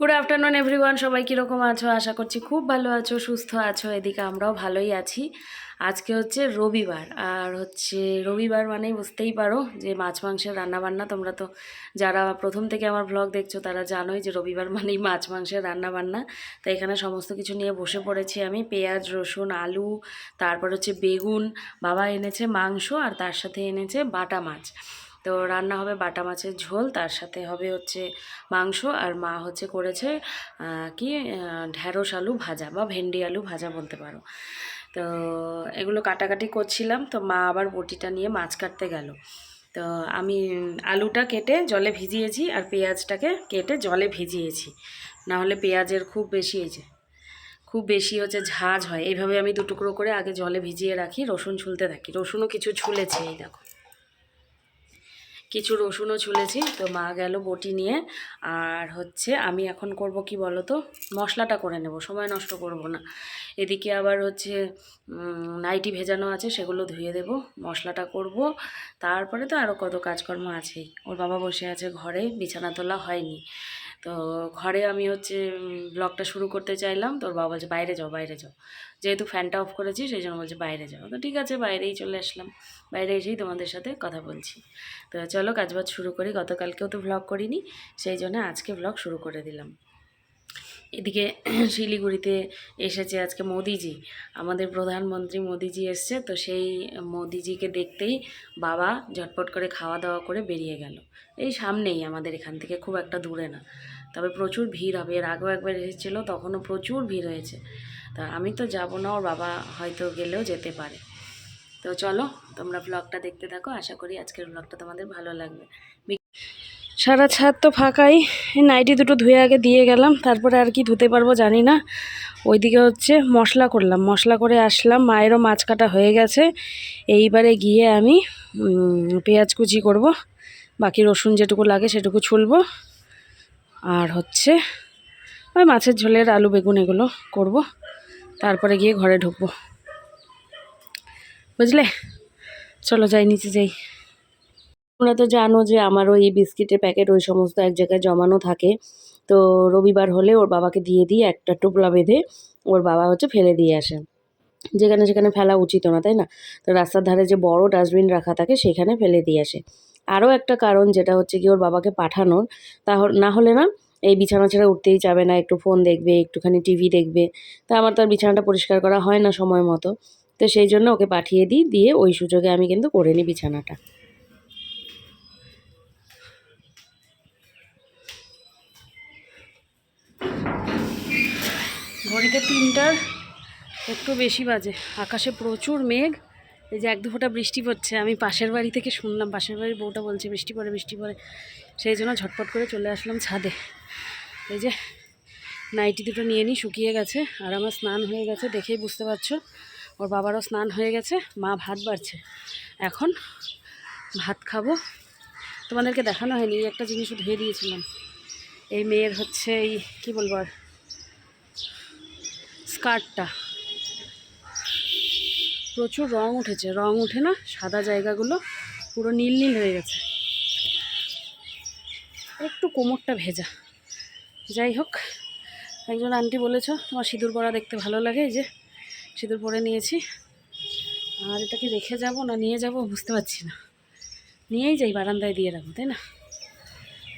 Good afternoon everyone, সবাই কীরকম আছো? আশা করছি খুব ভালো আছো, সুস্থ আছো। এদিকে আমরাও ভালোই আছি। আজকে হচ্ছে রবিবার, আর হচ্ছে রবিবার মানেই বুঝতেই পারো যে মাছ মাংসের রান্নাবান্না। তোমরা তো যারা প্রথম থেকে আমার ব্লগ দেখছো তারা জানোই যে রবিবার মানেই মাছ মাংসের রান্নাবান্না। তো এখানে সমস্ত কিছু নিয়ে বসে পড়েছি আমি। পেঁয়াজ, রসুন, আলু, তারপর হচ্ছে বেগুন, বাবা এনেছে মাংস, আর তার সাথে এনেছে বাটা মাছ। তো রান্না হবে বাটা মাছের ঝোল, তার সাথে হবে হচ্ছে মাংস, আর মা হচ্ছে করেছে কি ঢ্যাঁড়স আলু ভাজা বা ভেন্ডি আলু ভাজা বলতে পারো। তো এগুলো কাটাকাটি করছিলাম, তো মা আবার বটিটা নিয়ে মাছ কাটতে গেল। তো আমি আলুটা কেটে জলে ভিজিয়েছি, আর পেঁয়াজটাকে কেটে জলে ভিজিয়েছি, না হলে পেঁয়াজের খুব বেশি হচ্ছে ঝাঁঝ হয়। এইভাবে আমি দুটুকরো করে আগে জলে ভিজিয়ে রাখি, রসুন ছুলতে থাকি। রসুনও কিছু ছুলেছে, এই দেখো কিছু রসুনও ছুলেছি। তো মা গেল বটি নিয়ে। আর হচ্ছে আমি এখন করব কি বলো তো, মশলাটা করে নেব, সময় নষ্ট করব না। এদিকে আবার হচ্ছে নাইটি ভেজানো আছে, সেগুলো ধুয়ে দেব, মশলাটা করব। তারপরে তো আরও কত কাজকর্ম আছেই। ওর বাবা বসে আছে ঘরে, বিছানা তোলা হয়নি। তো ঘরে আমি হচ্ছে ব্লগটা শুরু করতে চাইলাম, তোর বাবা বলছে বাইরে যাও বাইরে যাও, যেহেতু ফ্যানটা অফ করেছি সেই জন্য বলছে বাইরে যাও। তো ঠিক আছে, বাইরেই চলে আসলাম। বাইরে এসেই তোমাদের সাথে কথা বলছি। তো চলো কাজবাজ শুরু করি। গতকালকেও তো ভ্লগ করিনি, সেই জন্য আজকে ভ্লগ শুরু করে দিলাম। এদিকে শিলিগুড়িতে এসেছে আজকে মোদিজি, আমাদের প্রধানমন্ত্রী মোদিজি এসছে। তো সেই মোদিজিকে দেখতেই বাবা ঝটপট করে খাওয়া দাওয়া করে বেরিয়ে গেল। এই সামনেই আমাদের এখান থেকে, খুব একটা দূরে না, তবে প্রচুর ভিড় হবে। এর আগেও একবার এসেছিলো, তখনও প্রচুর ভিড় হয়েছে। তা আমি তো যাব না, ওর বাবা হয়তো গেলেও যেতে পারে। তো চলো তোমরা ব্লগটা দেখতে থাকো, আশা করি আজকের ব্লগটা তোমাদের ভালো লাগবে। সারা ছাদ তো ফাঁকাই, নাইটি দুটো ধুয়ে আগে দিয়ে গেলাম, তারপরে আর কি ধুতে পারবো জানি না। ওইদিকে হচ্ছে মশলা করলাম, মশলা করে আসলাম, মায়েরও মাছ কাটা হয়ে গেছে। এইবারে গিয়ে আমি পেঁয়াজ কুচি করব, বাকি রসুন যেটুকু লাগে সেটুকু ছুলবো, আর হচ্ছে ওই মাছের ঝোলের আলু বেগুন এগুলো করব, তারপরে গিয়ে ঘরে ঢুকবো, বুঝলে? চলো যাই, নিচে যাই। তোমরা তো জানো যে আমারও এই বিস্কিটের প্যাকেট ওই সমস্ত এক জায়গায় জমানো থাকে। তো রবিবার হলে ওর বাবাকে দিয়ে দিই, একটা টোপলা বেঁধে ওর বাবা হচ্ছে ফেলে দিয়ে আসে। যেখানে সেখানে ফেলা উচিত না, তাই না? তো রাস্তার ধারে যে বড় ডাস্টবিন রাখা থাকে সেখানে ফেলে দিয়ে আসে। আরও একটা কারণ যেটা হচ্ছে কি, ওর বাবাকে পাঠানোর, না হলে না এই বিছানা ছেড়ে উঠতেই যাবে না, একটু ফোন দেখবে, একটুখানি টিভি দেখবে। তা আমার তার বিছানাটা পরিষ্কার করা হয় না সময় মতো। তো সেই জন্য ওকে পাঠিয়ে দিই, দিয়ে ওই সুযোগে আমি কিন্তু করে নিই বিছানাটা। ঘড়িতে 3টার একটু বেশি বাজে, আকাশে প্রচুর মেঘ। এই যে এক দু ফোঁটা বৃষ্টি পড়ছে, আমি পাশের বাড়ি থেকে শুনলাম, পাশের বাড়ির বউটা বলছে বৃষ্টি পড়ে বৃষ্টি পড়ে, সেই জন্য ঝটপট করে চলে আসলাম ছাদে। এই যে নাইটি দুটো নিয়ে নিই, শুকিয়ে গেছে, আর আমার স্নান হয়ে গেছে, দেখেই বুঝতে পারছো। ওর বাবারও স্নান হয়ে গেছে, মা ভাত বাড়ছে, এখন ভাত খাবো। তোমাদেরকে দেখানো হয়নি, এই একটা জিনিসও ধুয়ে দিয়েছিলাম। এই মেয়ের হচ্ছে এই কী বলবো আর, স্কার্টটা প্রচুর রং উঠেছে, রং উঠে না, সাদা জায়গাগুলো পুরো নীল নীল হয়ে গেছে, একটু কোমরটা ভেজা। যাই হোক, একজন আন্টি বলেছ তোমার সিঁদুর পরা দেখতে ভালো লাগে, এই যে সিঁদুর পরে নিয়েছি। আর এটাকে রেখে যাব না নিয়ে যাব বুঝতে পারছি না, নিয়েই যাই, বারান্দায় দিয়ে রাখবো, তাই না?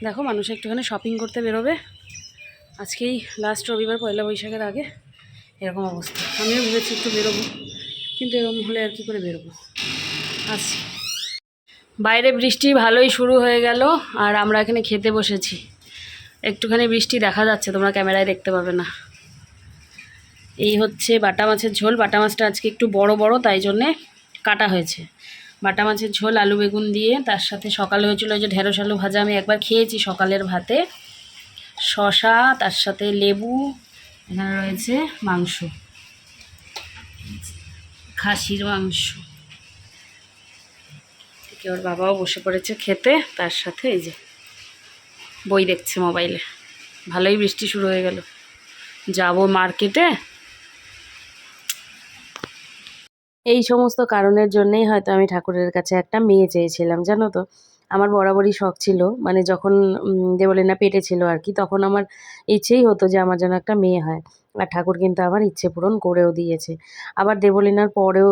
দেখো মানুষ একটুখানি শপিং করতে বেরোবে, আজকেই লাস্ট রবিবার, পয়লা বৈশাখের আগে এরকম অবস্থা। আমিও ভেবেছি একটু বেরোবো, কিন্তু এরকম হলে আর কী করে বেরোবো। আসছি। বাইরে বৃষ্টি ভালোই শুরু হয়ে গেল, আর আমরা এখানে খেতে বসেছি। একটুখানি বৃষ্টি দেখা যাচ্ছে, তোমরা ক্যামেরায় দেখতে পাবে না। এই হচ্ছে বাটা মাছের ঝোল। বাটা মাছটা আজকে একটু বড় বড়, তাই জন্যে কাটা হয়েছে। বাটা মাছের ঝোল আলু বেগুন দিয়ে, তার সাথে সকালে হয়েছিল ওই যে ঢেঁড়স আলু ভাজা, আমি একবার খেয়েছি সকালের ভাতে, শশা, তার সাথে লেবু, এখানে রয়েছে মাংস, খাসির মাংস। ওর বাবাও বসে পড়েছে খেতে, তার সাথে এই যে বই দেখছে মোবাইলে। ভালোই বৃষ্টি শুরু হয়ে গেল, যাব মার্কেটে। এই সমস্ত কারণের জন্যেই হয়তো আমি ঠাকুরের কাছে একটা মেয়ে চেয়েছিলাম, জানো তো। আমার বরাবরই শখ ছিল, মানে যখন দেবলীনা পেটে ছিল আর কি, তখন আমার ইচ্ছেই হতো যে আমার যেন একটা মেয়ে হয়। আর ঠাকুর কিন্তু আমার ইচ্ছে পূরণ করেও দিয়েছে। আবার দেবলীনার পরেও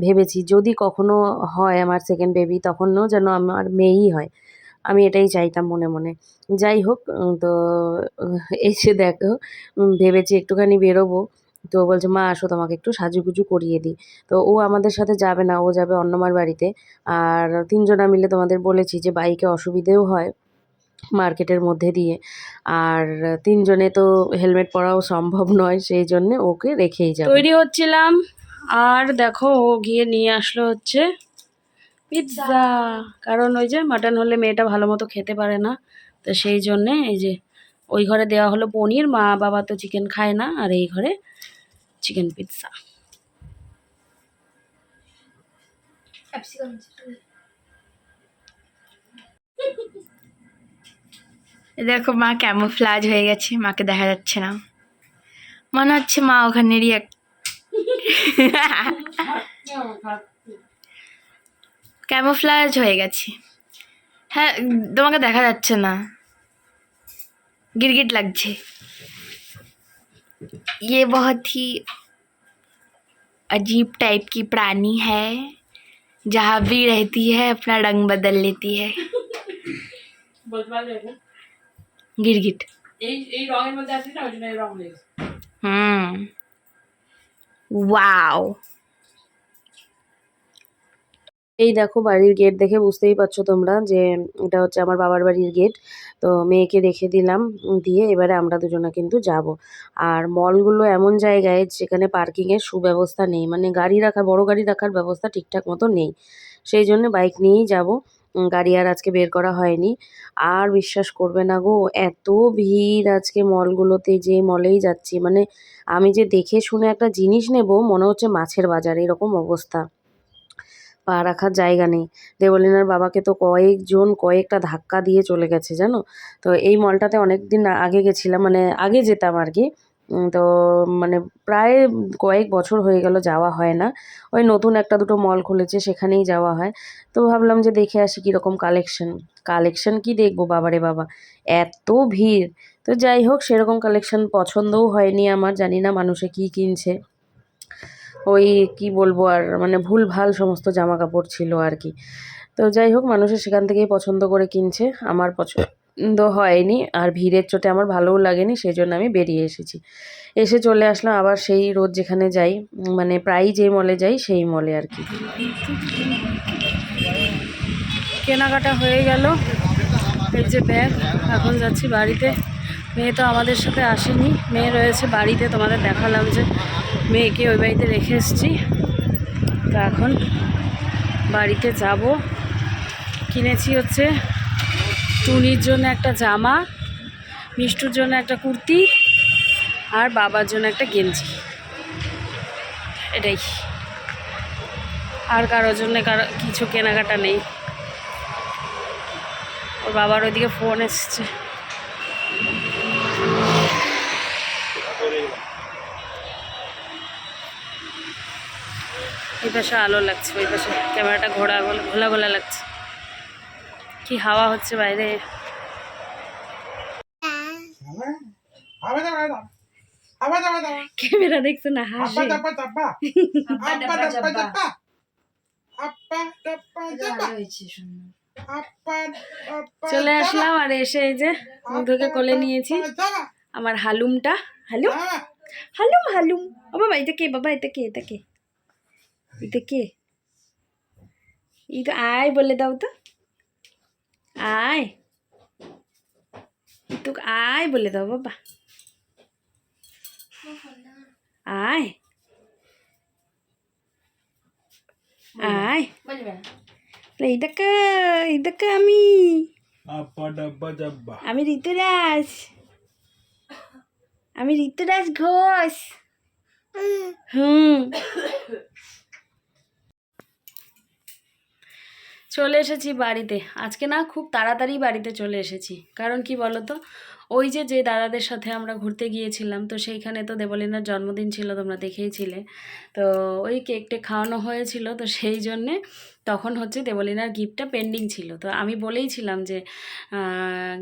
ভেবেছি যদি কখনো হয় আমার সেকেন্ড বেবি, তখনও যেন আমার মেয়েই হয়। আমি এটাই চাইতাম মনে মনে। যাই হোক, তো এসে দেখো ভেবেছি একটুখানি বেরোবো। তো বলছে, "মা আসো তোমাকে একটু সাজুগুজু করিয়ে দিই।" তো ও আমাদের সাথে যাবে না, ও যাবে অন্যমার বাড়িতে। আর ৩ জনা মিলে তোমাদের বলেছি যে বাইকে অসুবিধেও হয় মার্কেটের মধ্যে দিয়ে। আর ৩ জনে তো হেলমেট পরাও সম্ভব নয়, সেই জন্যে ওকে রেখেই যাবো। তৈরি হচ্ছিলাম আর দেখো ও গিয়ে নিয়ে আসলো হচ্ছে পিৎজা। কারণ ওই যে মাটন হলে মেয়েটা ভালো মতো খেতে পারে না, তো সেই জন্যে এই যে ওই ঘরে দেওয়া হলো পনির, মা বাবা তো চিকেন খায় না, আর এই ঘরে চিকেন পিৎজা। দেখো মা ক্যামোফ্লাজ হয়ে গেছে, মাকে দেখা যাচ্ছে না, মনে হচ্ছে মা ওখানেরই এক ক্যামোফ্লাজ হয়ে গেছে। হ্যাঁ, তোমাকে দেখা যাচ্ছে না, गिरगिट লাগছে। ये बहुत ही अजीब टाइप की प्राणी है, जहाँ भी रहती है अपना रंग बदल लेती है। गिरगिट वाओ। এই দেখো বাড়ির গেট দেখে বুঝতেই পারছো তোমরা যে এটা হচ্ছে আমার বাবার বাড়ির গেট। তো মেয়েকে রেখে দিলাম, দিয়ে এবারে আমরা দুজনে কিন্তু যাব। আর মলগুলো এমন জায়গায় যেখানে পার্কিংয়ের সুব্যবস্থা নেই, মানে গাড়ি রাখার, বড় গাড়ি রাখার ব্যবস্থা ঠিকঠাক মতো নেই। সেই জন্য বাইক নিয়েই যাব। গাড়ি আর আজকে বের করা হয়নি। আর বিশ্বাস করবে না গো, এত ভিড় আজকে মলগুলোতে, যে মলেই যাচ্ছি মানে আমি যে দেখে শুনে একটা জিনিস নেব মনে হচ্ছে মাছের বাজার, এরকম অবস্থা। পা রাখার জায়গা নেই। দেবলীনার বাবাকে তো কয়েকটা ধাক্কা দিয়ে চলে গেছে জানো। তো এই মলটাতে অনেকদিন আগে গেছিলাম, মানে আগে যেতাম আর কি। তো মানে প্রায় কয়েক বছর হয়ে গেল যাওয়া হয় না। ওই নতুন একটা দুটো মল খুলেছে, সেখানেই যাওয়া হয়। তো ভাবলাম যে দেখে আসি কীরকম কালেকশন কি দেখবো বাবারে বাবা, এত ভিড়। তো যাই হোক, সেরকম কালেকশন পছন্দও হয়নি আমার, জানি না মানুষে কি কিনছে। ওই কি বলবো আর, মানে ভুলভাল সমস্ত জামা কাপড় ছিল আর কি। তো যাই হোক, মানুষের সেখান থেকেই পছন্দ করে কিনছে, আমার পছন্দ হয়নি আর ভিড়ের চোটে আমার ভালোও লাগেনি, সেই জন্য আমি বেরিয়ে এসেছি। এসে চলে আসলাম আবার সেই রোজ যেখানে যাই, মানে প্রায়ই যে মলে যাই সেই মলে আর কি। কেনাকাটা হয়ে গেল, এই যে ব্যাগ, এখন যাচ্ছি বাড়িতে। মেয়ে তো আমাদের সাথে আসেনি, মেয়ে রয়েছে বাড়িতে, তোমাদের দেখালাম যে মেয়েকে ওই বাড়িতে রেখে এসেছি। তো এখন বাড়িতে যাব। কিনেছি হচ্ছে টুনির জন্য একটা জামা, মিষ্টুর জন্য একটা কুর্তি, আর বাবার জন্য একটা গেঞ্জি, এটাই। আর কারোর জন্য কিছু কেনাকাটা নেই। ওর বাবার ওইদিকে ফোন এসছে। এই পাশে আলো লাগছে, ওই পাশে ক্যামেরাটা ঘোলা ঘোলা লাগছে। কি হাওয়া হচ্ছে বাইরে। ক্যামেরা দেখছো না, হাসি। চলে আসলাম, আর এসে এই যে মুধুকে কোলে নিয়েছি, আমার হালুমটা। হালুম হালুম হালুম। ও বাবা, এটা কে বাবা, এটা কে, এটা কে, এটা কে? এই তো আয় বলে দাও তো, আয়, তো আয় বলে দাও বাবা, আয় আয়। এই দেখো, এই দেখো, আমি ঋতুরাজ, আমি ঋতুরাজ ঘোষ। চলে এসেছি বাড়িতে। আজকে না খুব তাড়াতাড়ি বাড়িতে চলে এসেছি, কারণ কি বলো তো, ওই যে দাদাদের সাথে আমরা ঘুরতে গিয়েছিলাম, তো সেইখানে তো দেবলীনার জন্মদিন ছিল, তোমরা দেখেইছিলে। তো ওই কেক টেক খাওয়ানো হয়েছিল, তো সেই জন্যে তখন হচ্ছে দেবলিনার গিফটটা পেন্ডিং ছিল। তো আমি বলেইছিলাম যে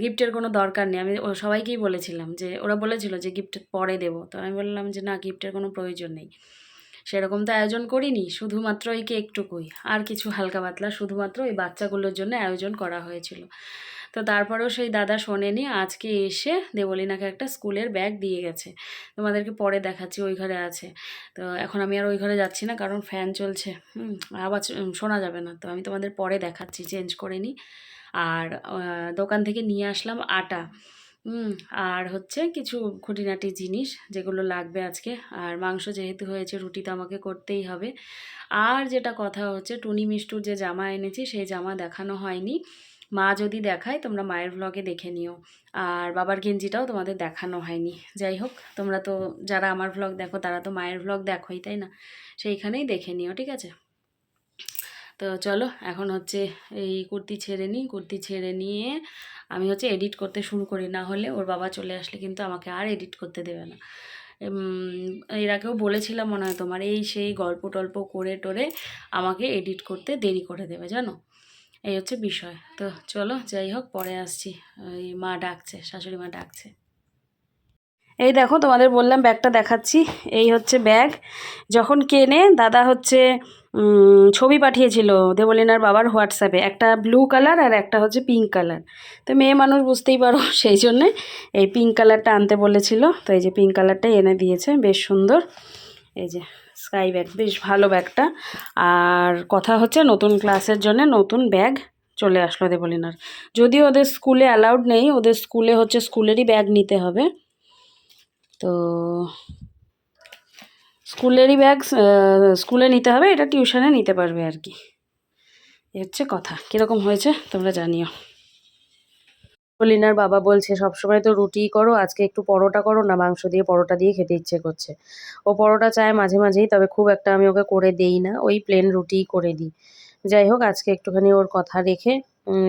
গিফটের কোনো দরকার নেই, আমি সবাইকেই বলেছিলাম, যে ওরা বলেছিল যে গিফট পরে দেবো, তো আমি বললাম যে না, গিফটের কোনো প্রয়োজন নেই, সেরকম তো আয়োজন করিনি, শুধুমাত্র ওই কেকটুকুই, আর কিছু হালকা পাতলা শুধুমাত্র ওই বাচ্চাগুলোর জন্য আয়োজন করা হয়েছিল। তো তারপরেও সেই দাদা শোনেনি, আজকে এসে দেবলিনাকে একটা স্কুলের ব্যাগ দিয়ে গেছে, তোমাদেরকে পরে দেখাচ্ছি, ওই ঘরে আছে। তো এখন আমি আর ওই ঘরে যাচ্ছি না, কারণ ফ্যান চলছে, আওয়াজ শোনা যাবে না, তো আমি তোমাদের পরে দেখাচ্ছি, চেঞ্জ করে নিই। আর দোকান থেকে নিয়ে আসলাম আটা, আর হচ্ছে কিছু খুঁটিনাটি জিনিস যেগুলো লাগবে আজকে। আর মাংস যেহেতু হয়েছে, রুটি তো আমাকে করতেই হবে। আর যেটা কথা হচ্ছে, টুনি মিষ্টুর যে জামা এনেছি সেই জামা দেখানো হয়নি, মা যদি দেখায় তোমরা মায়ের ভ্লগে দেখে নিও। আর বাবার গেঞ্জিটাও তোমাদের দেখানো হয়নি। যাই হোক, তোমরা তো যারা আমার ভ্লগ দেখো তারা তো মায়ের ভ্লগ দেখোই, তাই না? সেইখানেই দেখে নিও, ঠিক আছে? তো চলো এখন হচ্ছে এই কুর্তি ছেড়ে নিই, কুর্তি ছেড়ে নিয়ে আমি হচ্ছে এডিট করতে শুরু করি, না হলে ওর বাবা চলে আসলে কিন্তু আমাকে আর এডিট করতে দেবে না। এর আগেও বলেছিলাম মনে হয় তোমার, এই সেই গল্প টল্প করে টোরে আমাকে এডিট করতে দেরি করে দেবে, জানো? এই হচ্ছে বিষয়। তো চলো, যাই হোক, পরে আসছি। ওই মা ডাকছে, শাশুড়ি মা ডাকছে। এই দেখো, তোমাদের বললাম ব্যাগটা দেখাচ্ছি, এই হচ্ছে ব্যাগ। যখন কেনে দাদা হচ্ছে ছবি পাঠিয়েছিল দেবলিনার বাবার হোয়াটসঅ্যাপে, একটা ব্লু কালার আর একটা হচ্ছে পিঙ্ক কালার। তো মেয়ে মানুষ বুঝতেই পারো, সেই জন্যে এই পিঙ্ক কালারটা আনতে বলেছিল, তো এই যে পিঙ্ক কালারটাই এনে দিয়েছে, বেশ সুন্দর। এই যে স্কাই ব্যাগ, বেশ ভালো ব্যাগটা। আর কথা হচ্ছে নতুন ক্লাসের জন্য নতুন ব্যাগ চলে আসলো দেবলিনার। যদিও ওদের স্কুলে অ্যালাউড নেই, ওদের স্কুলে হচ্ছে স্কুলেরই ব্যাগ নিতে হবে। তো স্কুলেরই ব্যাগ স্কুলে নিতে হবে, এটা টিউশনে নিতে পারবে আর কি। এ হচ্ছে কথা। কীরকম হয়েছে তোমরা জানিও। লিনার বাবা বলছে সবসময় তো রুটিই করো, আজকে একটু পরোটা করো না, মাংস দিয়ে পরোটা দিয়ে খেতে ইচ্ছে করছে। ও পরোটা চায় মাঝে মাঝেই, তবে খুব একটা আমি ওকে করে দেই না, ওই প্লেন রুটিই করে দিই। যাই হোক, আজকে একটুখানি ওর কথা রেখে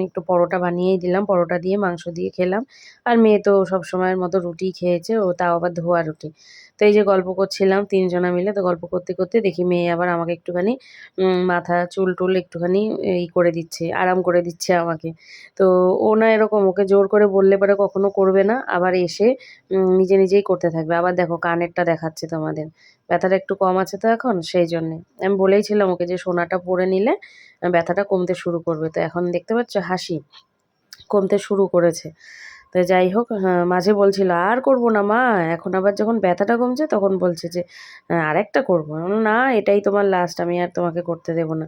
একটু পরোটা বানিয়েই দিলাম, পরোটা দিয়ে মাংস দিয়ে খেলাম। আর মেয়ে তো সবসময়ের মতো রুটিই খেয়েছে, ও তাও আবার ধোয়া রুটি। তো এই যে গল্প করছিলাম তিনজনা মিলে, তো গল্প করতে করতে দেখি মেয়ে আবার আমাকে একটুখানি মাথা চুল টুল একটুখানি এই করে দিচ্ছে, আরাম করে দিচ্ছে আমাকে। তো ও না এরকম, ওকে জোর করে বললে পরে কখনো করবে না, আবার এসে নিজে নিজেই করতে থাকবে। আবার দেখো কানেরটা দেখাচ্ছে তোমাদের, ব্যথাটা একটু কম আছে তো এখন, সেই জন্যে। আমি বলেইছিলাম ওকে যে সোনাটা পরে নিলে ব্যথাটা কমতে শুরু করবে, তো এখন দেখতে পাচ্ছ হাসি কমতে শুরু করেছে। তো যাই হোক, মাঝে বলছিল আর করব না মা, এখন আবার যখন ব্যথাটা কমছে তখন বলছে যে আরেকটা করবো। আমি বললাম, না এটাই তোমার লাস্ট, আমি আর তোমাকে করতে দেবো না।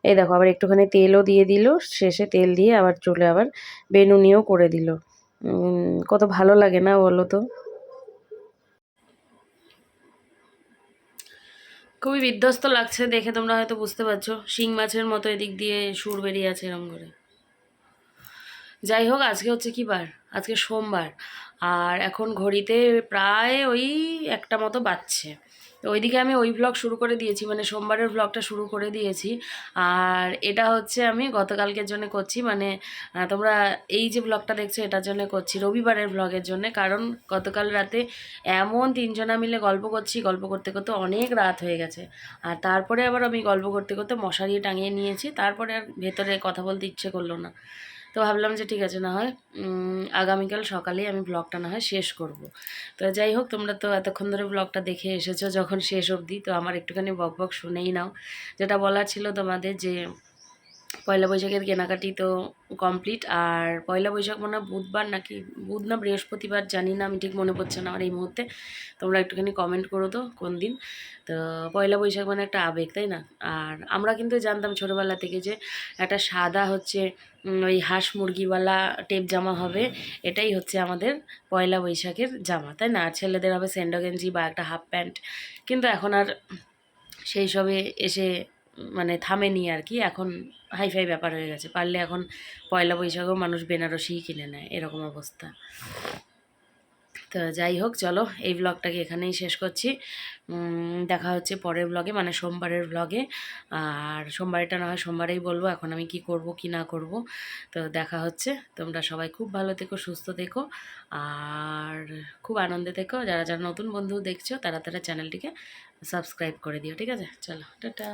এই দেখো আবার একটুখানি তেলও দিয়ে দিল, শেষে তেল দিয়ে আবার চুলে আবার বেনুনিও করে দিল। কত ভালো লাগে না বলো তো? খুবই বিধ্বস্ত লাগছে দেখে, তোমরা হয়তো বুঝতে পারছো, শিং মাছের মতো এদিক দিয়ে সুর বেরিয়ে আছে এরম করে। যাই হোক, আজকে হচ্ছে কি বার? আজকে সোমবার। আর এখন ঘড়িতে প্রায় ওই একটা মতো বাজছে। তো ওইদিকে আমি ওই ভ্লগ শুরু করে দিয়েছি, মানে সোমবারের ভ্লগটা শুরু করে দিয়েছি। আর এটা হচ্ছে আমি গতকালকের জন্য করছি, মানে তোমরা এই যে ভ্লগটা দেখছো এটার জন্য করছি, রবিবারের ভ্লগের জন্য। কারণ গতকাল রাতে এমন তিনজনা মিলে গল্প করছি, গল্প করতে করতে অনেক রাত হয়ে গেছে। আর তারপরে আবার আমি গল্প করতে করতে মশারি টাঙিয়ে নিয়েছি, তারপরে আর ভেতরে কথা বলতে ইচ্ছে করলো না। তো ভাবলাম যে ঠিক আছে, না হয় আগামীকাল সকালেই আমি ব্লগটা না হয় শেষ করব। তো যাই হোক, তোমরা তো এতক্ষণ ধরে ব্লগটা দেখে এসেছো যখন শেষ অবধি, তো আমার একটুখানি বক বক শুনেই নাও। যেটা বলার ছিল তোমাদের, যে পয়লা বৈশাখের কেনাকাটি তো কমপ্লিট। আর পয়লা বৈশাখ মনে হয় বুধবার নাকি, বুধ না বৃহস্পতিবার জানি না, আমি ঠিক মনে পড়ছে না আমার এই মুহূর্তে। তোমরা একটুখানি কমেন্ট করো তো কোন দিন। তো পয়লা বৈশাখ মানে একটা আবেগ, তাই না? আর আমরা কিন্তু জানতাম ছোটোবেলা থেকে যে একটা সাদা হচ্ছে ওই হাঁস মুরগিওয়ালা টেপ জামা হবে, এটাই হচ্ছে আমাদের পয়লা বৈশাখের জামা, তাই না? আর ছেলেদের হবে স্যান্ডো গেঞ্জি বা একটা হাফ প্যান্ট। কিন্তু এখন আর সেই সবে এসে মানে থামেনি আর কি, এখন হাইফাই ব্যাপার হয়ে গেছে, পারলে এখন পয়লা বৈশাখেও মানুষ বেনারসিই কিনে নেয়, এরকম অবস্থা। তো যাই হোক, চলো এই ব্লগটাকে এখানেই শেষ করছি। দেখা হচ্ছে পরের ব্লগে, মানে সোমবারের ব্লগে। আর সোমবারটা না হয় সোমবারেই বলবো এখন আমি কি করব কি না করব। তো দেখা হচ্ছে। তোমরা সবাই খুব ভালো থেকো, সুস্থ থেকো, আর খুব আনন্দে থেকো। যারা যারা নতুন বন্ধু দেখছো তারা তারা চ্যানেলটিকে সাবস্ক্রাইব করে দিও, ঠিক আছে? চলো, টাটা।